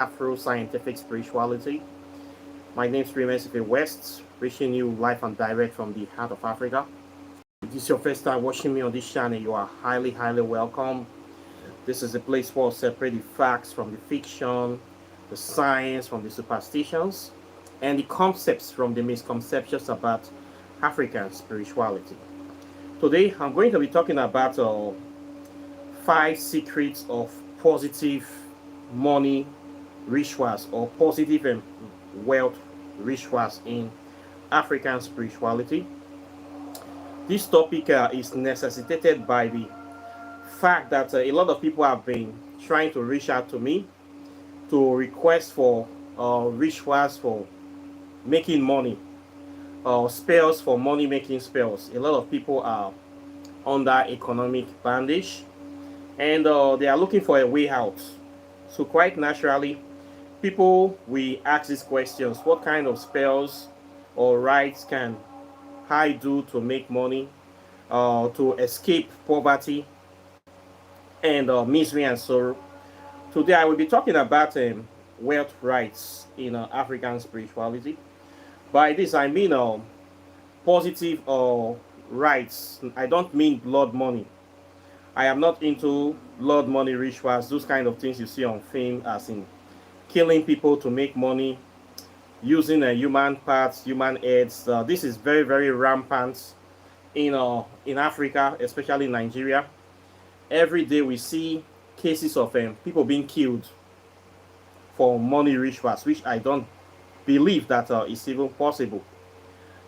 Afro-scientific spirituality. My name is Raymond West, reaching you live and direct from the heart of Africa. If this is your first time watching me on this channel, you are highly welcome. This is a place where I separate the facts from the fiction, the science from the superstitions, and the concepts from the misconceptions about African spirituality. Today, I'm going to be talking about 5 secrets of positive money rituals or positive wealth rituals in African spirituality. This topic is necessitated by the fact that a lot of people have been trying to reach out to me to request for rituals for making money, spells for money making spells. A lot of people are under economic bandage and they are looking for a way out. So quite naturally, people will ask these questions: what kind of spells or rites can I do to make money, to escape poverty and misery and sorrow? Today I will be talking about wealth rites in African spirituality. By this I mean positive rites. I don't mean blood money. I am not into blood money rituals, those kind of things you see on film, as in killing people to make money, using human parts, human heads. This is very rampant in Africa, especially in Nigeria. Every day we see cases of people being killed for money rituals, which I don't believe that is even possible.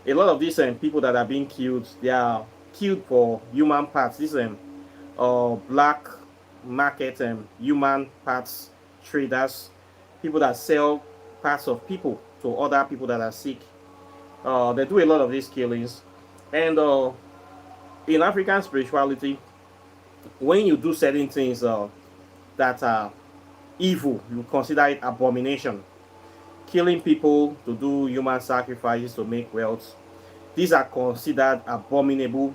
A lot of these people that are being killed, they are killed for human parts. This black market human parts traders, people that sell parts of people to other people that are sick. They do a lot of these killings. And in African spirituality, when you do certain things that are evil, you consider it abomination. Killing people to do human sacrifices to make wealth, these are considered abominable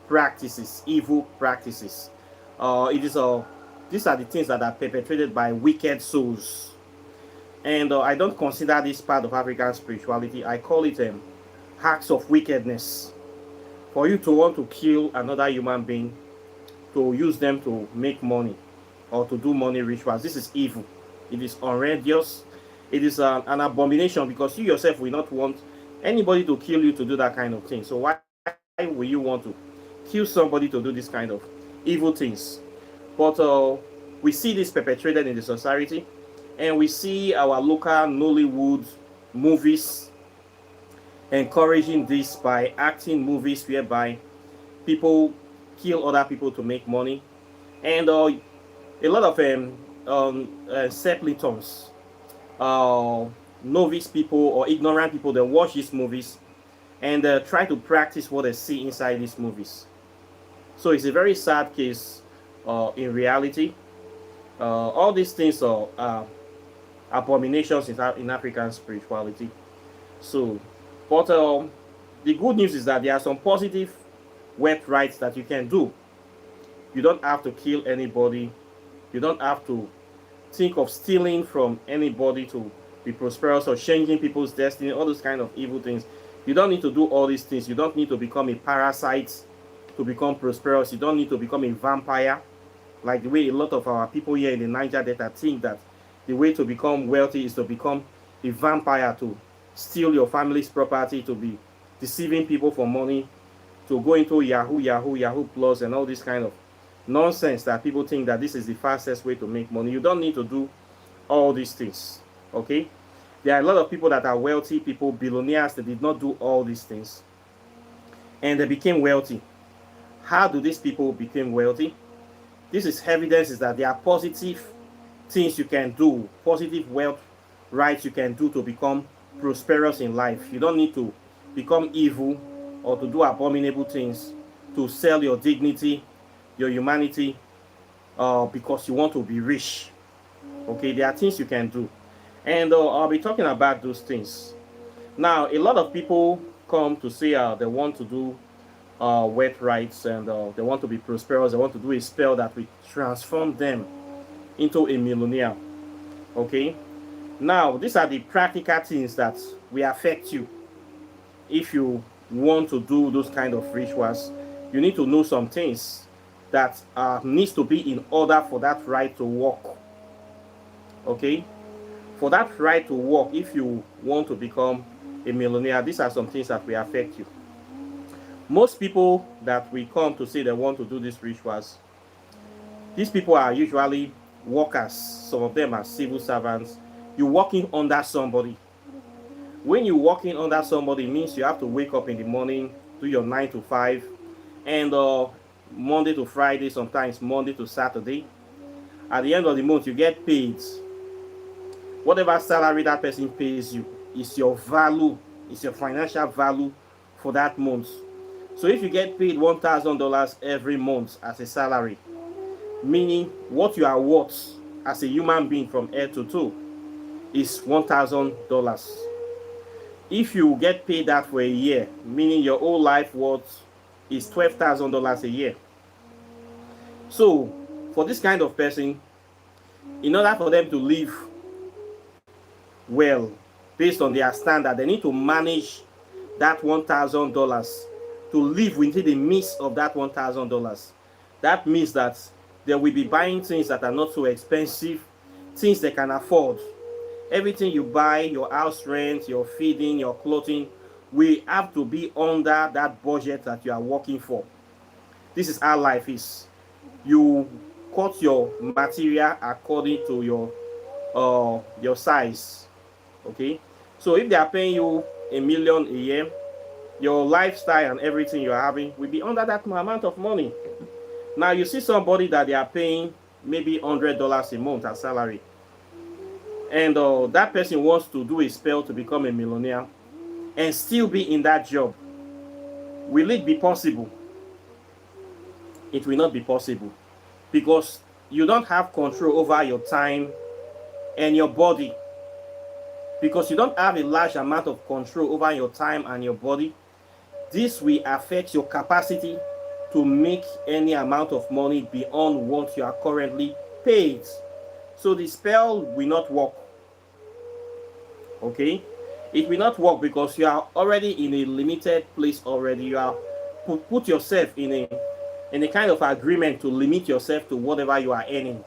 practices, evil practices. These are the things that are perpetrated by wicked souls. And I don't consider this part of African spirituality. I call it acts of wickedness. For you to want to kill another human being, to use them to make money or to do money rituals, this is evil. It is outrageous. It is an abomination, because you yourself will not want anybody to kill you to do that kind of thing. So why will you want to kill somebody to do this kind of evil things? But we see this perpetrated in the society, and we see our local Nollywood movies encouraging this by acting movies whereby people kill other people to make money. And a lot of simpletons, novice people or ignorant people, they watch these movies and try to practice what they see inside these movies. So it's a very sad case in reality. All these things are abominations in African spirituality. So, but the good news is that there are some positive wealth rites that you can do. You don't have to kill anybody. You don't have to think of stealing from anybody to be prosperous or changing people's destiny, all those kind of evil things. You don't need to do all these things. You don't need to become a parasite to become prosperous. You don't need to become a vampire, like the way a lot of our people here in the Niger Delta think that the way to become wealthy is to become a vampire, to steal your family's property, to be deceiving people for money, to go into Yahoo Plus and all this kind of nonsense that people think that this is the fastest way to make money. You don't need to do all these things, okay? There are a lot of people that are wealthy people, billionaires, that did not do all these things and they became wealthy. How do these people become wealthy? This is evidence is that there are positive things you can do, positive wealth rights you can do to become prosperous in life. You don't need to become evil or to do abominable things to sell your dignity, your humanity, because you want to be rich. Okay, there are things you can do, and I'll be talking about those things. Now, a lot of people come to say they want to do wealth rights, and they want to be prosperous. They want to do a spell that will transform them into a millionaire. Okay, Now, these are the practical things that will affect you if you want to do those kind of rituals. You need to know some things that needs to be in order for that right to work. Okay, for that right to work, if you want to become a millionaire, these are some things that will affect you. Most people that we come to say they want to do these rituals, these people are usually workers. Some of them are civil servants. You're working under somebody. When you're working under somebody, it means you have to wake up in the morning, do your 9 to 5, and Monday to Friday, sometimes Monday to Saturday. At the end of the month, you get paid. Whatever salary that person pays you is your value, is your financial value for that month. So if you get paid $1,000 every month as a salary, meaning what you are worth as a human being from head to toe is $1,000. If you get paid that for a year, meaning your whole life worth is $12,000 a year. So for this kind of person, in order for them to live well based on their standard, they need to manage that $1,000 to live within the midst of that $1,000. That means that they will be buying things that are not so expensive, things they can afford. Everything you buy, your house rent, your feeding, your clothing, will have to be under that budget that you are working for. This is how life is. You cut your material according to your size. Okay, so if they are paying you $1 million a year, your lifestyle and everything you are having will be under that amount of money. Now you see somebody that they are paying maybe $100 a month as salary, and that person wants to do a spell to become a millionaire and still be in that job. Will it be possible? It will not be possible, because you don't have control over your time and your body. Because you don't have a large amount of control over your time and your body, this will affect your capacity to make any amount of money beyond what you are currently paid. So the spell will not work. Okay, it will not work because you are already in a limited place already. You are put yourself in a kind of agreement to limit yourself to whatever you are earning.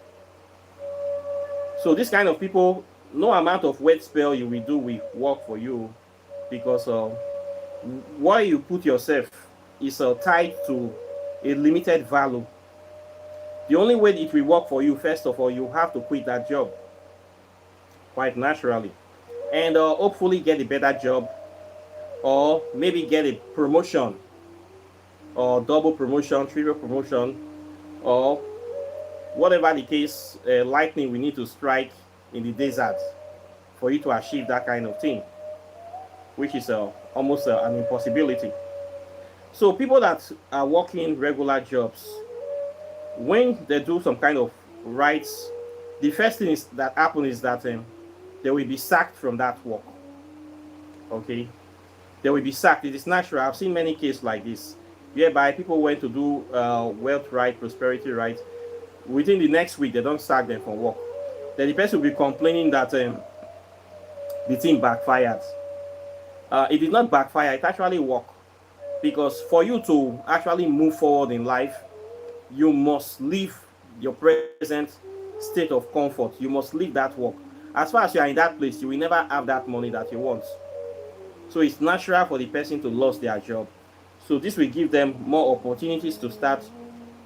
So this kind of people, no amount of wet spell you will do will work for you, because why you put yourself is tied to a limited value. The only way it will work for you, first of all, you have to quit that job quite naturally, and hopefully get a better job, or maybe get a promotion, or double promotion, triple promotion, or whatever the case. Lightning we need to strike in the desert for you to achieve that kind of thing, which is almost an impossibility. So people that are working regular jobs, when they do some kind of rites, the first thing that happens is that they will be sacked from that work. Okay, they will be sacked. It is natural. I've seen many cases like this, whereby people went to do wealth right, prosperity right. Within the next week, they don't sack them from work. Then the person will be complaining that the thing backfired. It did not backfire. It actually worked. Because for you to actually move forward in life, you must leave your present state of comfort. You must leave that work. As far as you are in that place, you will never have that money that you want. So it's natural for the person to lose their job. So this will give them more opportunities to start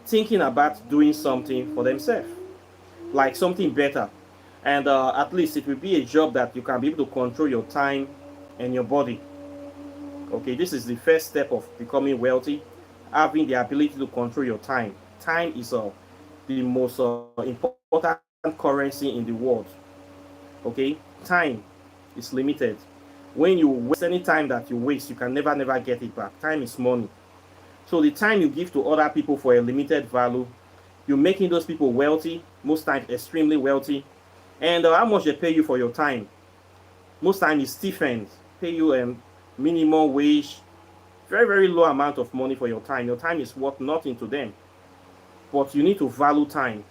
thinking about doing something for themselves, like something better. And at least it will be a job that you can be able to control your time and your body. Okay, this is the first step of becoming wealthy, having the ability to control your time. Time is the most important currency in the world. Okay, time is limited. When you waste any time that you waste, you can never get it back. Time is money. So the time you give to other people for a limited value, you're making those people wealthy, most times extremely wealthy. And how much they pay you for your time? Most times it's stipends, pay you minimum wage, very low amount of money for your time. Your time is worth nothing to them, but you need to value time.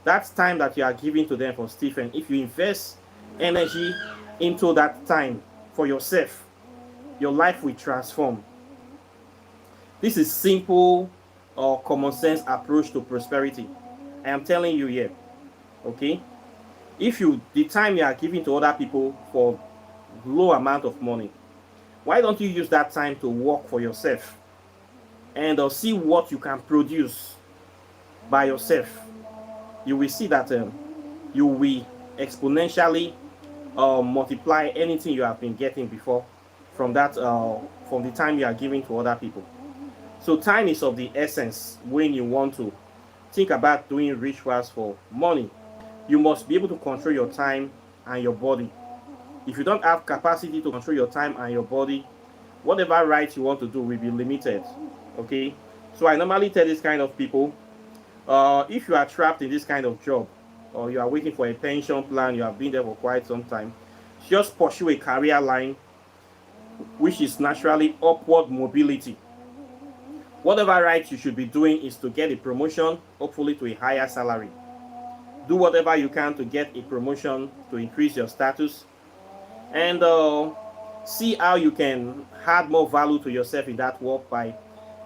That time that you are giving to them for stipend, if you invest energy into that time for yourself, your life will transform. This is simple or common sense approach to prosperity. I am telling you here, okay? If you the time you are giving to other people for low amount of money, why don't you use that time to work for yourself and see what you can produce by yourself? You will see that you will exponentially multiply anything you have been getting before from that from the time you are giving to other people. So time is of the essence when you want to think about doing rituals for money. You must be able to control your time and your body. If you don't have capacity to control your time and your body, whatever right you want to do will be limited. Okay, so I normally tell this kind of people, if you are trapped in this kind of job, or you are waiting for a pension plan, you have been there for quite some time, just pursue a career line which is naturally upward mobility. Whatever right you should be doing is to get a promotion, hopefully to a higher salary. Do whatever you can to get a promotion to increase your status, and see how you can add more value to yourself in that work by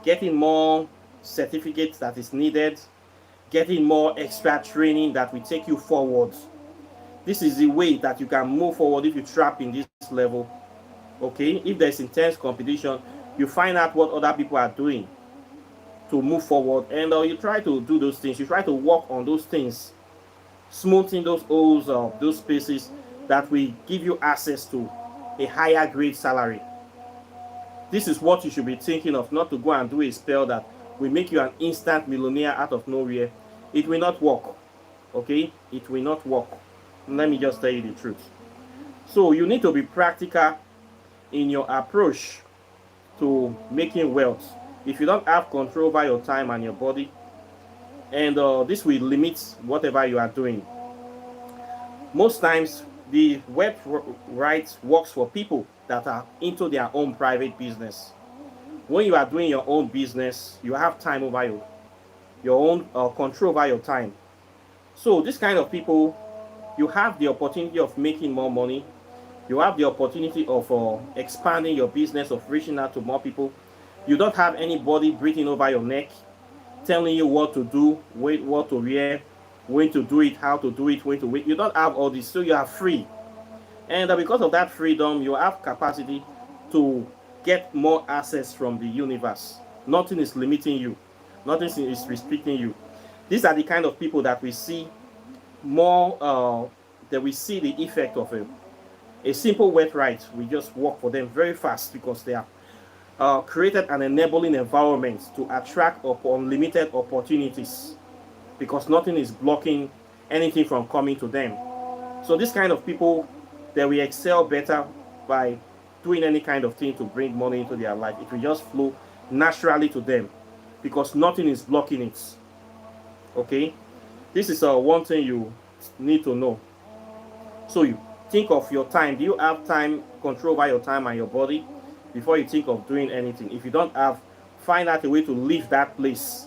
getting more certificates that is needed, getting more extra training that will take you forward. This is the way that you can move forward if you trap in this level. Okay, if there's intense competition, you find out what other people are doing to move forward, and you try to do those things. You try to work on those things, smoothing those holes of those spaces that will give you access to a higher grade salary. This is what you should be thinking of, not to go and do a spell that will make you an instant millionaire out of nowhere. It will not work. Okay, it will not work. Let me just tell you the truth. So you need to be practical in your approach to making wealth. If you don't have control over your time and your body, and this will limit whatever you are doing. Most times the web rights works for people that are into their own private business. When you are doing your own business, you have time over your own control over your time. So this kind of people, you have the opportunity of making more money. You have the opportunity of expanding your business, of reaching out to more people. You don't have anybody breathing over your neck, telling you what to do, what to wear, when to do it, how to do it, when to wait. You don't have all this, so you are free. And because of that freedom, you have capacity to get more access from the universe. Nothing is limiting you. Nothing is restricting you. These are the kind of people that we see more, that we see the effect of a simple wet right. We just work for them very fast because they are created an enabling environment to attract unlimited opportunities, because nothing is blocking anything from coming to them. So this kind of people, they will excel better by doing any kind of thing to bring money into their life. It will just flow naturally to them because nothing is blocking it. Okay, this is one thing you need to know. So you think of your time. Do you have time control over your time and your body before you think of doing anything? If you don't have, find out a way to leave that place.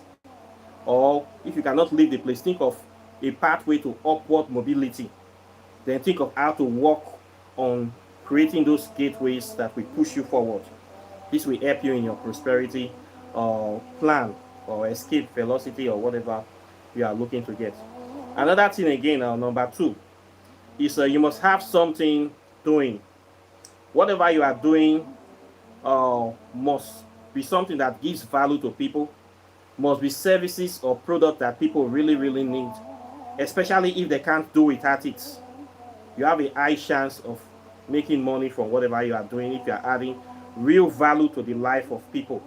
Or if you cannot leave the place, think of a pathway to upward mobility. Then think of how to work on creating those gateways that will push you forward. This will help you in your prosperity plan or escape velocity or whatever you are looking to get. Another thing again, number 2, is you must have something doing. Whatever you are doing must be something that gives value to people, must be services or product that people really, really need, especially if they can't do without it. You have a high chance of making money from whatever you are doing if you are adding real value to the life of people.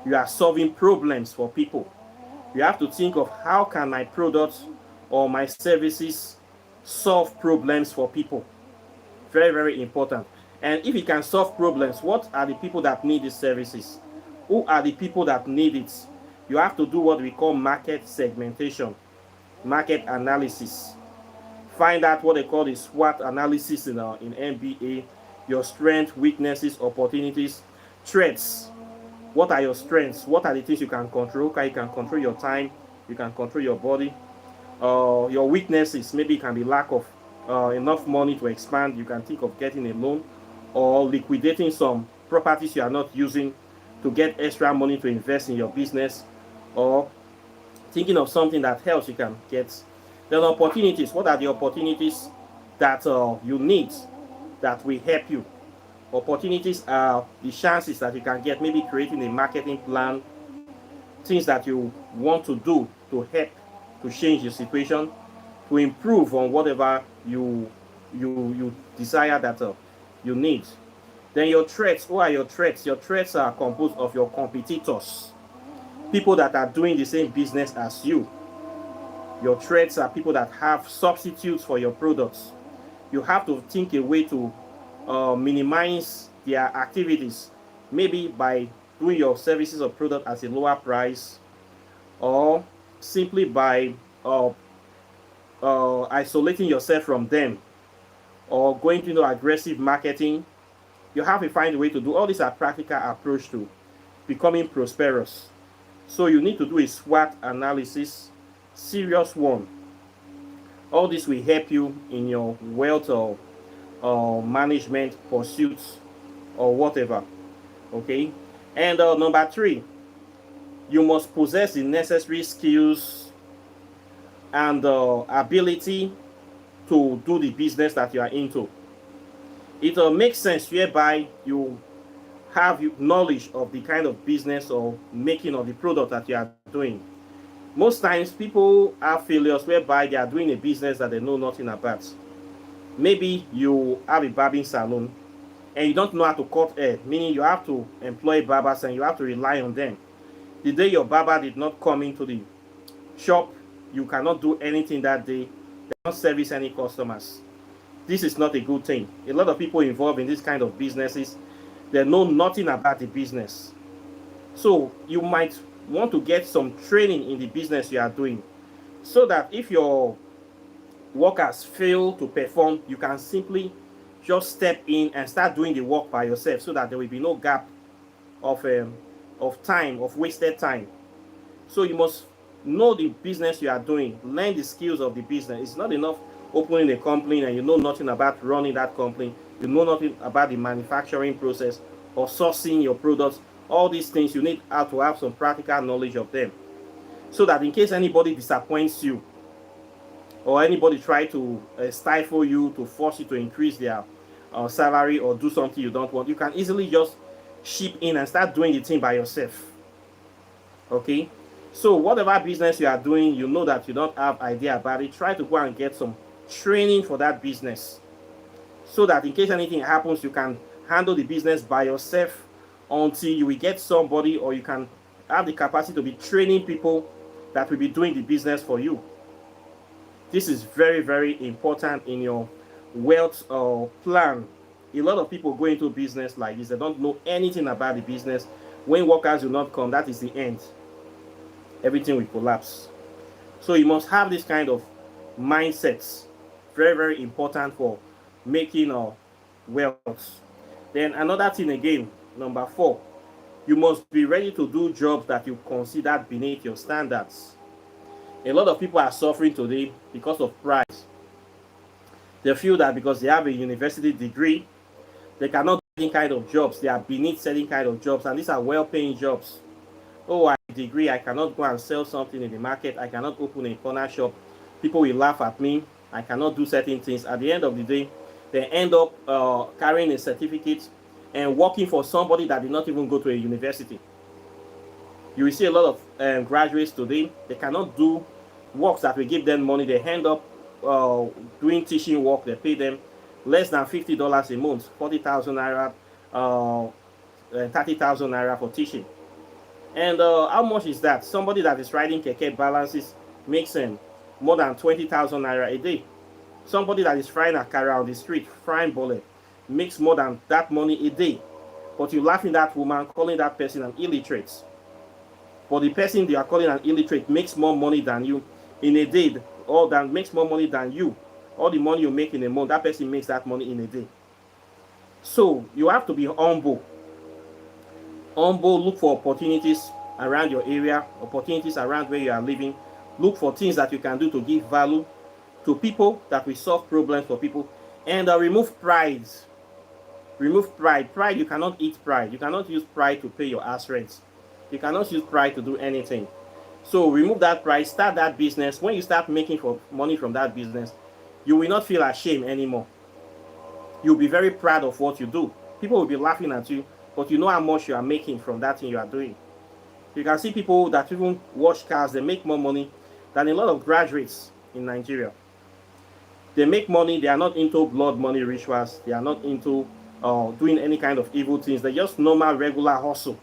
You are solving problems for people. You have to think of how can my products or my services solve problems for people. Very, very important. And if you can solve problems, what are the people that need these services? Who are the people that need it? You have to do what we call market segmentation, market analysis. Find out what they call the SWOT analysis in MBA. Your strengths, weaknesses, opportunities, threats. What are your strengths? What are the things you can control? Okay, you can control your time. You can control your body. Your weaknesses, maybe it can be lack of enough money to expand, you can think of getting a loan, or liquidating some properties you are not using to get extra money to invest in your business, or thinking of something that helps you can get. Then opportunities. What are the opportunities that you need that will help you? Opportunities are the chances that you can get, maybe creating a marketing plan, things that you want to do to help to change your situation, to improve on whatever you desire that you need. Then your threats. Who are your threats? Your threats are composed of your competitors, people that are doing the same business as you. Your threats are people that have substitutes for your products. You have to think a way to minimize their activities, maybe by doing your services or product at a lower price, or simply by isolating yourself from them, or going to aggressive marketing. You have to find a way to do all these are practical approach to becoming prosperous. So you need to do a SWOT analysis, serious one. All this will help you in your wealth or management pursuits or whatever. Okay. And number 3, you must possess the necessary skills and ability to do the business that you are into. It makes sense whereby you have knowledge of the kind of business or making of the product that you are doing. Most times people have failures whereby they are doing a business that they know nothing about. Maybe you have a barbing salon and you don't know how to cut hair, meaning you have to employ barbers and you have to rely on them. The day your barber did not come into the shop, you cannot do anything that day. They don't service any customers. This is not a good thing. A lot of people involved in this kind of businesses, they know nothing about the business. So you might want to get some training in the business you are doing, so that if your workers fail to perform, you can simply just step in and start doing the work by yourself, so that there will be no gap of time, of wasted time. So you must know the business you are doing, learn the skills of the business. It's not enough opening a company and you know nothing about running that company, you know nothing about the manufacturing process or sourcing your products. All these things you need to have some practical knowledge of them, so that in case anybody disappoints you or anybody try to stifle you, to force you to increase their salary or do something you don't want, you can easily just chip in and start doing the thing by yourself. Okay. So whatever business you are doing, you know that you don't have idea about it, try to go and get some training for that business, so that in case anything happens, you can handle the business by yourself until you will get somebody, or you can have the capacity to be training people that will be doing the business for you. This is very, very important in your wealth plan. A lot of people go into business like this, they don't know anything about the business. When workers do not come, that is the end. Everything will collapse. So you must have this kind of mindsets. Very, very important for making wealth. Then another thing again, number 4, you must be ready to do jobs that you consider beneath your standards. A lot of people are suffering today because of pride. They feel that because they have a university degree, they cannot do any kind of jobs. They are beneath certain kind of jobs, and these are well-paying jobs. Oh, I have a degree, I cannot go and sell something in the market. I cannot open a corner shop. People will laugh at me. I cannot do certain things. At the end of the day, they end up carrying a certificate and working for somebody that did not even go to a university. You will see a lot of graduates today, they cannot do works that will give them money. They end up doing teaching work. They pay them less than $50 a month, 40,000 naira, 30,000 naira for teaching. And how much is that? Somebody that is riding keke balances makes more than 20,000 naira a day. Somebody that is frying akara on the street, frying bole, makes more than that money a day. But you laughing at that woman, calling that person an illiterate. But the person they are calling an illiterate makes more money than you in a day, or that makes more money than you. All the money you make in a month, that person makes that money in a day. So you have to be humble. Humble, look for opportunities around your area, opportunities around where you are living. Look for things that you can do to give value to people, that we solve problems for people, and remove pride. Remove pride. Pride, you cannot eat pride. You cannot use pride to pay your ass rent. You cannot use pride to do anything. So remove that pride, start that business. When you start making money from that business, you will not feel ashamed anymore. You'll be very proud of what you do. People will be laughing at you, but you know how much you are making from that thing you are doing. You can see people that even wash cars, they make more money than a lot of graduates in Nigeria. They make money, they are not into blood money rituals, they are not into doing any kind of evil things. They're just normal, regular hustle.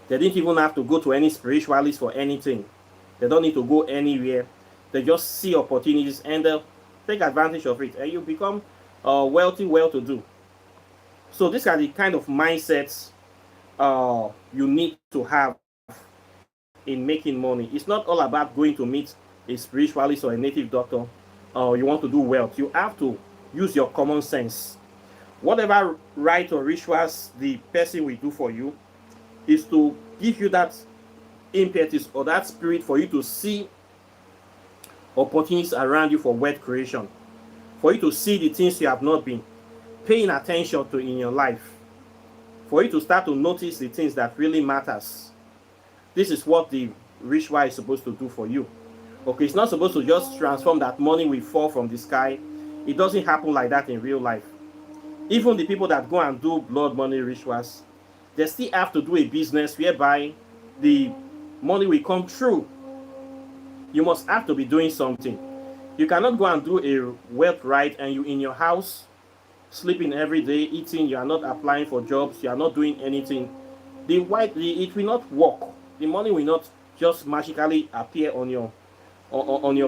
They didn't even have to go to any spiritualist for anything. They don't need to go anywhere. They just see opportunities and they'll take advantage of it, and you become wealthy, well-to-do. So these are the kind of mindsets you need to have in making money. It's not all about going to meet a spiritualist or a native doctor. You want to do wealth. You have to use your common sense. Whatever rite or rituals the person will do for you is to give you that impetus or that spirit for you to see opportunities around you for wealth creation, for you to see the things you have not been paying attention to in your life, for you to start to notice the things that really matters. This is what the ritual is supposed to do for you. Okay, it's not supposed to just transform that money will fall from the sky. It doesn't happen like that in real life. Even the people that go and do blood money rituals, they still have to do a business whereby the money will come through. You must have to be doing something. You cannot go and do a wealth rite and you in your house, sleeping every day, eating, you are not applying for jobs, you are not doing anything. It will not work. The money will not just magically appear on your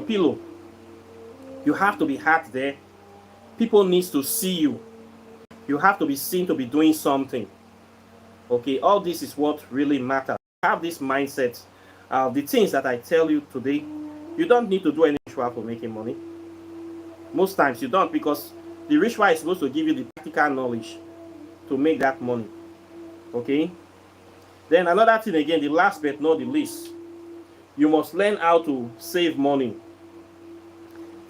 pillow. You have to be hard there. People need to see you. You have to be seen to be doing something. Okay, all this is what really matters. Have this mindset. The things that I tell you today, you don't need to do any ritual for making money. Most times you don't, because the ritual is supposed to give you the practical knowledge to make that money. Okay? Then another thing again, the last but not the least, you must learn how to save money.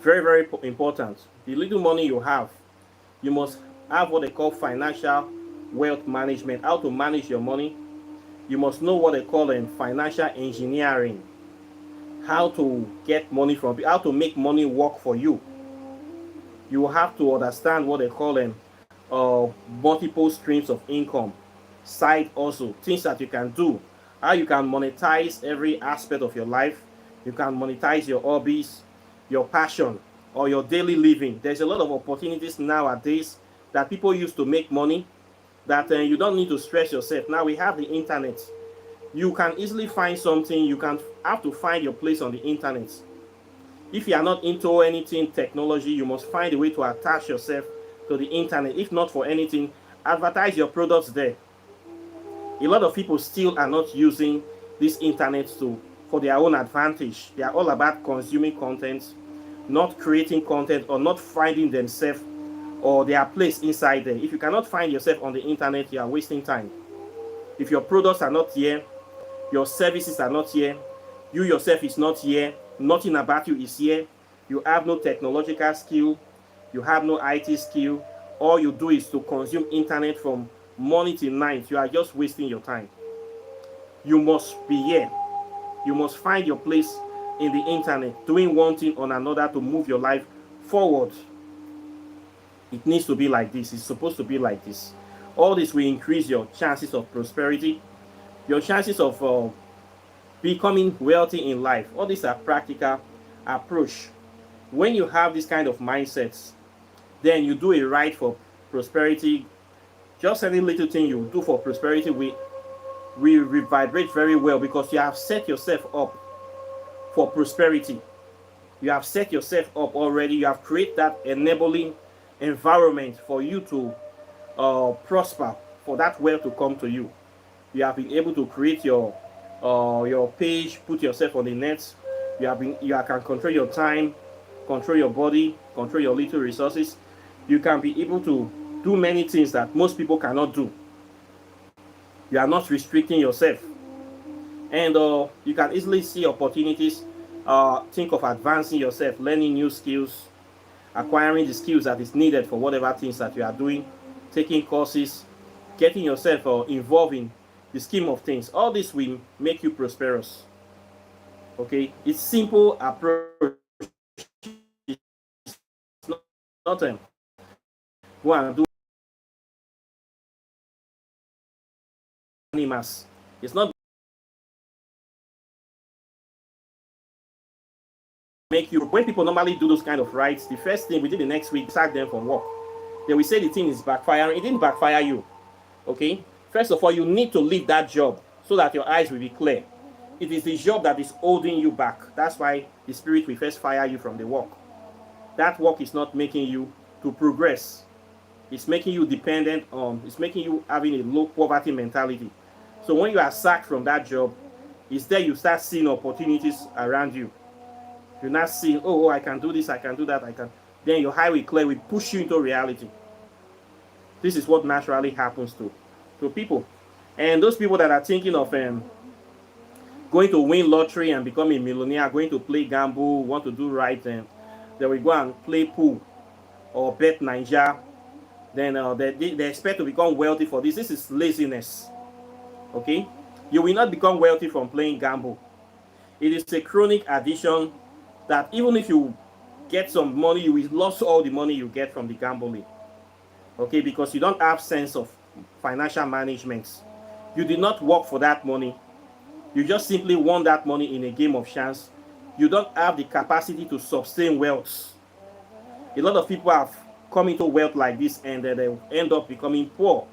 Very, very important. The little money you have, you must have what they call financial wealth management, how to manage your money. You must know what they call financial engineering, how to get money from, how to make money work for you. You have to understand what they call multiple streams of income, side hustle, things that you can do, how you can monetize every aspect of your life. You can monetize your hobbies, your passion, or your daily living. There's a lot of opportunities nowadays that people use to make money that you don't need to stress yourself. Now we have the internet. You can easily find something. You can have to find your place on the internet. If you are not into anything technology, you must find a way to attach yourself to the internet. If not for anything, advertise your products there. A lot of people still are not using this internet for their own advantage. They are all about consuming content, not creating content, or not finding themselves or their place inside there. If you cannot find yourself on the internet, you are wasting time. If your products are not here, your services are not here, you yourself is not here, nothing about you is here, you have no technological skill, you have no IT skill, all you do is to consume internet from morning till night, you are just wasting your time. You must be here. You must find your place in the internet, doing one thing or another to move your life forward. It needs to be like this. It's supposed to be like this. All this will increase your chances of prosperity, your chances of becoming wealthy in life. All these are practical approach. When you have this kind of mindsets, then you do a rite for prosperity. Just any little thing you do for prosperity will vibrate very well, because you have set yourself up for prosperity. You have set yourself up already. You have created that enabling environment for you to prosper, for that wealth to come to you. You have been able to create your page, put yourself on the net. You can control your time, control your body, control your little resources. You can be able to do many things that most people cannot do. You are not restricting yourself, and you can easily see opportunities think of advancing yourself, learning new skills, acquiring the skills that is needed for whatever things that you are doing, taking courses, getting yourself involved in the scheme of things. All this will make you prosperous. Okay, it's simple approach. It's not go and do animals. It's not make you. When people normally do those kind of rites, the first thing within the next week, sack them from work. They will say the thing is backfiring. It didn't backfire you. Okay. First of all, you need to leave that job so that your eyes will be clear. It is the job that is holding you back. That's why the spirit will first fire you from the work. That work is not making you to progress. It's making you dependent on, it's making you having a low poverty mentality. So when you are sacked from that job, it's there you start seeing opportunities around you. You're not seeing, oh, I can do this, I can do that, I can. Then your eye will clear, will push you into reality. This is what naturally happens to people. And those people that are thinking of going to win lottery and become a millionaire, going to play gamble, want to do right, they will go and play pool or bet Ninja. Then they expect to become wealthy for this. This is laziness. Okay? You will not become wealthy from playing gamble. It is a chronic addiction that even if you get some money, you will lose all the money you get from the gambling. Okay? Because you don't have sense of financial management. You did not work for that money. You just simply won that money in a game of chance. You don't have the capacity to sustain wealth. A lot of people have come into wealth like this and they end up becoming poor.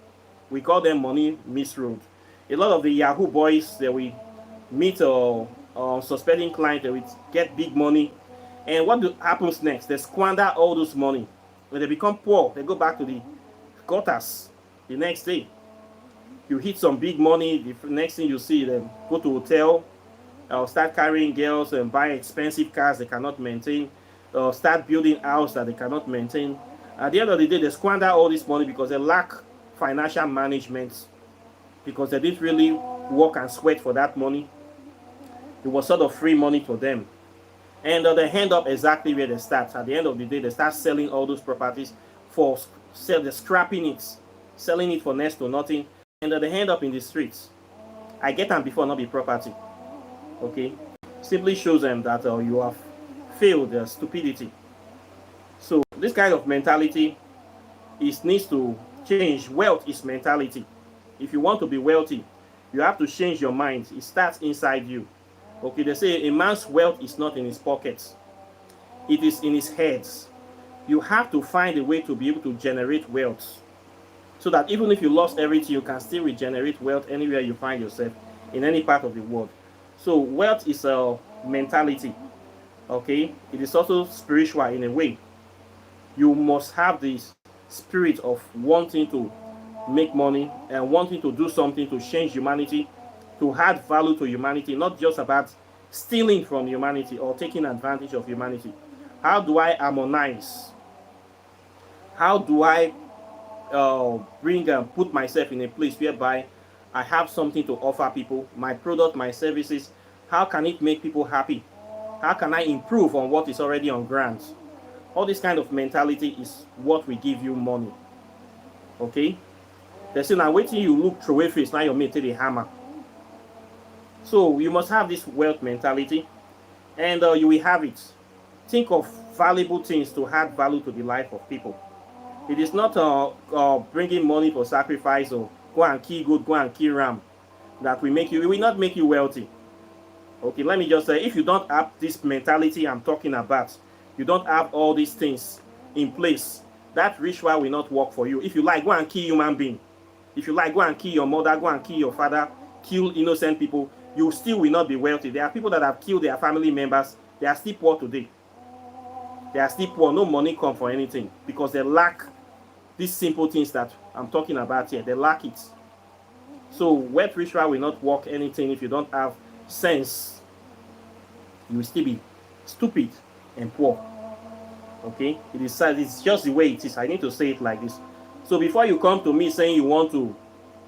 We call them money misroad. A lot of the Yahoo boys, they will meet suspecting clients, they will get big money. And what happens next? They squander all this money. When they become poor, they go back to the gutters the next day. You hit some big money, the next thing you see them go to hotel, start carrying girls and buy expensive cars they cannot maintain, start building house that they cannot maintain. At the end of the day, they squander all this money because they lack financial management, because they didn't really work and sweat for that money. It was sort of free money for them. And they end up exactly where they start. At the end of the day, they start selling all those properties for they're scrapping it, selling it for next to nothing, and they end up in the streets. I get them before not be property. Okay? Simply shows them that you have failed their stupidity. So this kind of mentality needs to change. Wealth is mentality. If you want to be wealthy, you have to change your mind. It starts inside you. Okay, they say a man's wealth is not in his pockets. It is in his head. You have to find a way to be able to generate wealth, so that even if you lost everything, you can still regenerate wealth anywhere you find yourself, in any part of the world. So wealth is a mentality. Okay, it is also spiritual in a way. You must have this spirit of wanting to make money and wanting to do something to change humanity, to add value to humanity, not just about stealing from humanity or taking advantage of humanity. How do I harmonize? How do I bring and put myself in a place whereby I have something to offer people, my product, my services? How can it make people happy? How can I improve on what is already on ground? All this kind of mentality is what will give you money. Okay? They say, now waiting you look through a face, now you're made to the hammer. So you must have this wealth mentality, and you will have it. Think of valuable things to add value to the life of people. It is not bringing money for sacrifice or go and kill goat, go and kill ram that will make you, it will not make you wealthy. Okay, let me just say, if you don't have this mentality I'm talking about, you don't have all these things in place, that ritual will not work for you. If you like, go and kill human being. If you like, go and kill your mother, go and kill your father, kill innocent people, you still will not be wealthy. There are people that have killed their family members, they are still poor today. They are still poor, no money come for anything, because they lack these simple things that I'm talking about here. They lack it. So wealth ritual will not work anything if you don't have sense. You will still be stupid and poor. Okay, it's just the way it is. I need to say it like this. So before you come to me saying you want to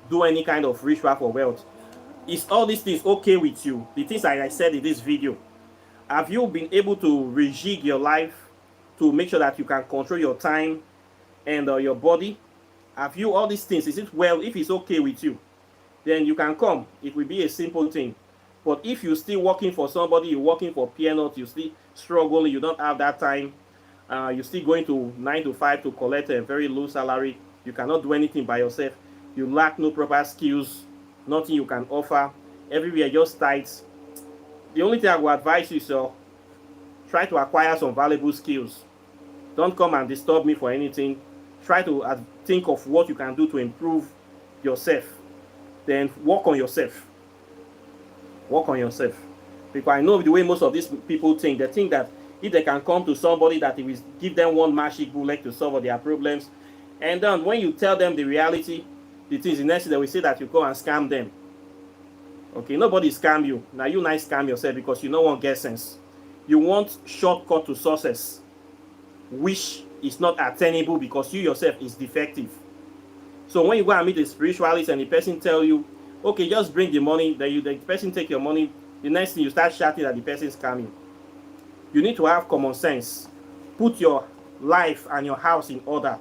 do any kind of ritual for wealth, is all these things okay with you? The things I said in this video, Have you been able to rejig your life to make sure that you can control your time and your body? Have you all these things? Is it well? If it's okay with you, then you can come. It will be a simple thing. But if you're still working for somebody, you're working for peanut, you still struggling, you don't have that time, you're still going to 9 to 5 to collect a very low salary, you cannot do anything by yourself, you lack no proper skills, nothing you can offer, everywhere just tight. The only thing I would advise you is try to acquire some valuable skills. Don't come and disturb me for anything. Try to think of what you can do to improve yourself. Then work on yourself. Work on yourself. Because I know the way most of these people think. They think that if they can come to somebody that it will give them one magic bullet to solve all their problems. And then when you tell them the reality, the things, the next thing they will say that you go and scam them. Okay, nobody scam you. Now you nice scam yourself because you don't want get sense. You want shortcut to success, which is not attainable because you yourself is defective. So when you go and meet the spiritualist and the person tell you, okay, just bring the money, then the person take your money, the next thing you start shouting that the person is scamming. You need to have common sense. Put your life and your house in order.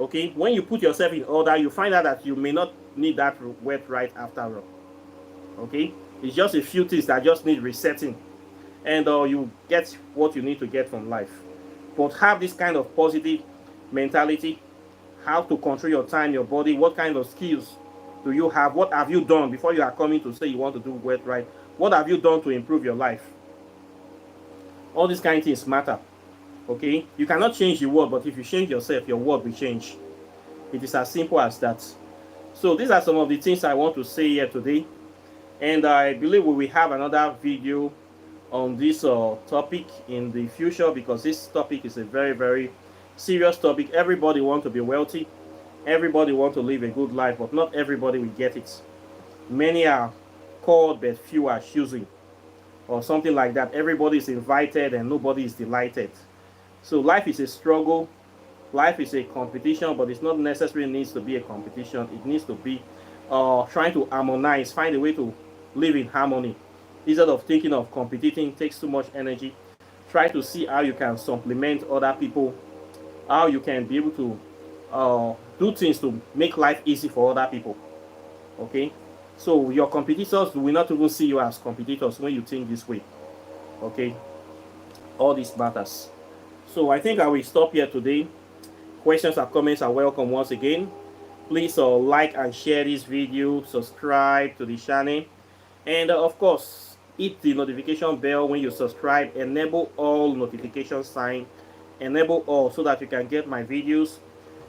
Okay, when you put yourself in order, you find out that you may not need that wet right after all. Okay, it's just a few things that just need resetting, and you get what you need to get from life. But have this kind of positive mentality, how to control your time, your body, what kind of skills do you have, what have you done before you are coming to say you want to do wet right, what have you done to improve your life. All these kind of things matter. Okay, you cannot change the world, but if you change yourself, your world will change. It is as simple as that. So these are some of the things I want to say here today. And I believe we will have another video on this topic in the future, because this topic is a very, very serious topic. Everybody wants to be wealthy. Everybody wants to live a good life, but not everybody will get it. Many are called, but few are choosing, or something like that. Everybody is invited and nobody is delighted. So life is a struggle. Life is a competition, but it's not necessarily needs to be a competition. It needs to be trying to harmonize, find a way to live in harmony. Instead of thinking of competing, takes too much energy. Try to see how you can supplement other people, how you can be able to do things to make life easy for other people. Okay, so your competitors will not even see you as competitors when you think this way. Okay, all these matters. So I think I will stop here today. Questions or comments are welcome once again. Please like and share this video, subscribe to the channel, and of course hit the notification bell when you subscribe. Enable all notification sign, enable all, so that you can get my videos,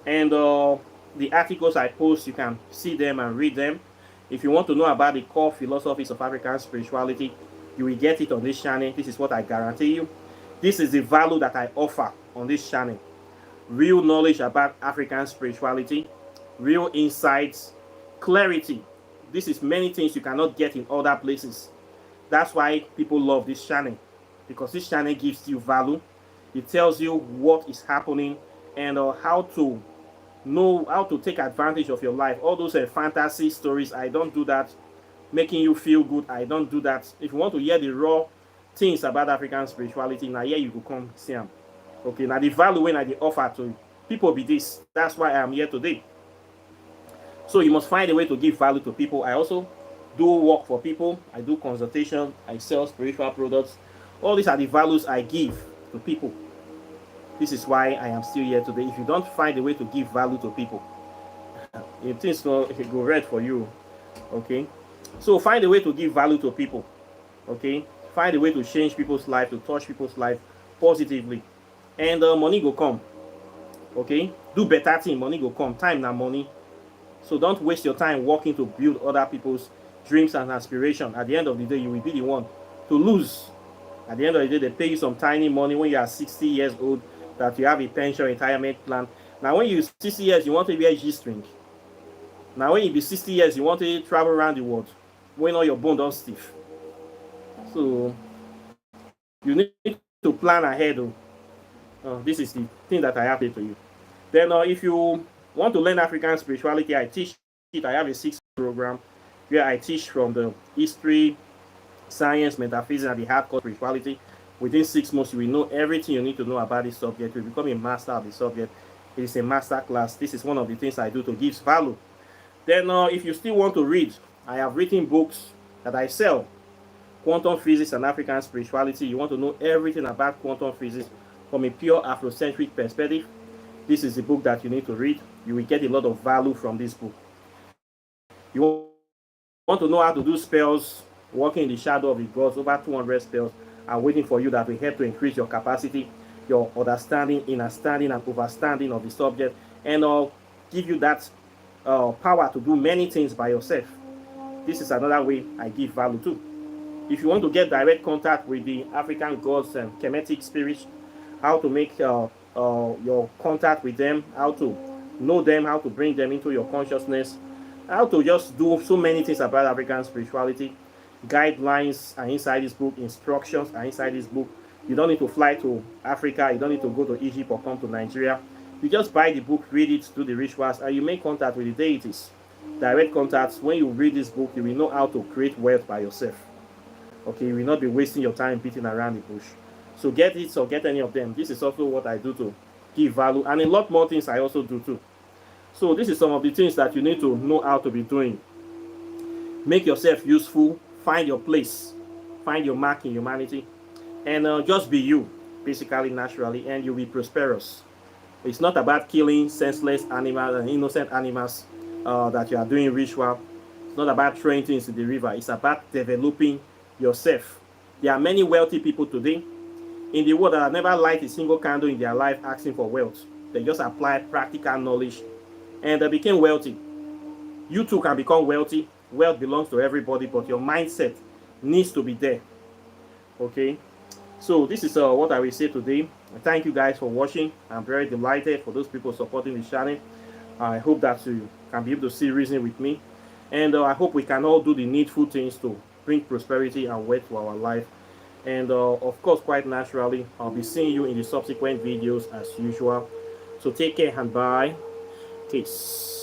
and the articles I post, you can see them and read them. If you want to know about the core philosophies of African spirituality, you will get it on this channel. This is what I guarantee you. This is the value that I offer on this channel. Real knowledge about African spirituality, real insights, clarity. This is many things you cannot get in other places. That's why people love this channel, because this channel gives you value. It tells you what is happening and how to know how to take advantage of your life. All those fantasy stories, I don't do that. Making you feel good, I don't do that. If you want to hear the raw things about African spirituality, now here you go come see them. Okay, now the value when I offer to people be this. That's why I am here today. So you must find a way to give value to people. I also do work for people. I do consultation. I sell spiritual products. All these are the values I give to people. This is why I am still here today. If you don't find a way to give value to people, things will go red for you. Okay, so find a way to give value to people. Okay, find a way to change people's life, to touch people's life positively, and money go come. Okay, do better thing, money go come. Time na money. So don't waste your time working to build other people's dreams and aspirations. At the end of the day, you will be the one to lose. At the end of the day, they pay you some tiny money when you are 60 years old, that you have a pension retirement plan. Now when you're 60 years, you want to wear G-string. Now when you be 60 years, you want to travel around the world when all your bone don't stiff. So you need to plan ahead. This is the thing that I have to you. Then if you want to learn African spirituality, I teach it. I have a 6 program where I teach from the history, science, metaphysics, and the hardcore spirituality. Within 6 months, you will know everything you need to know about this subject. You will become a master of the subject. It is a master class. This is one of the things I do to give value. Then, if you still want to read, I have written books that I sell. Quantum physics and African spirituality. You want to know everything about quantum physics from a pure Afrocentric perspective. This is the book that you need to read. You will get a lot of value from this book. You want to know how to do spells, working in the shadow of the gods, over 200 spells are waiting for you that will help to increase your capacity, your understanding, understanding, and overstanding of the subject, and give you that power to do many things by yourself. This is another way I give value too. If you want to get direct contact with the African gods and Kemetic spirits, how to make your contact with them, how to know them, how to bring them into your consciousness, how to just do so many things about African spirituality. Guidelines are inside this book, instructions are inside this book. You don't need to fly to Africa, you don't need to go to Egypt or come to Nigeria. You just buy the book, read it, do the rituals, and you make contact with the deities. Direct contacts. When you read this book, you will know how to create wealth by yourself. Okay, you will not be wasting your time beating around the bush. So get it or get any of them. This is also what I do to give value, and a lot more things I also do too. So this is some of the things that you need to know how to be doing. Make yourself useful, find your place, find your mark in humanity, and just be you, basically, naturally, and you'll be prosperous. It's not about killing senseless animals and innocent animals that you are doing ritual. It's not about throwing things in the river. It's about developing yourself. There are many wealthy people today in the world that have never light a single candle in their life asking for wealth. They just applied practical knowledge and they became wealthy. You too can become wealthy. Wealth belongs to everybody, but your mindset needs to be there. Okay, so this is what I will say today. Thank you guys for watching. I'm very delighted for those people supporting the channel. I hope that you can be able to see reason with me, and I hope we can all do the needful things to bring prosperity and wealth to our life. And of course, quite naturally, I'll be seeing you in the subsequent videos as usual. So take care and bye. Peace.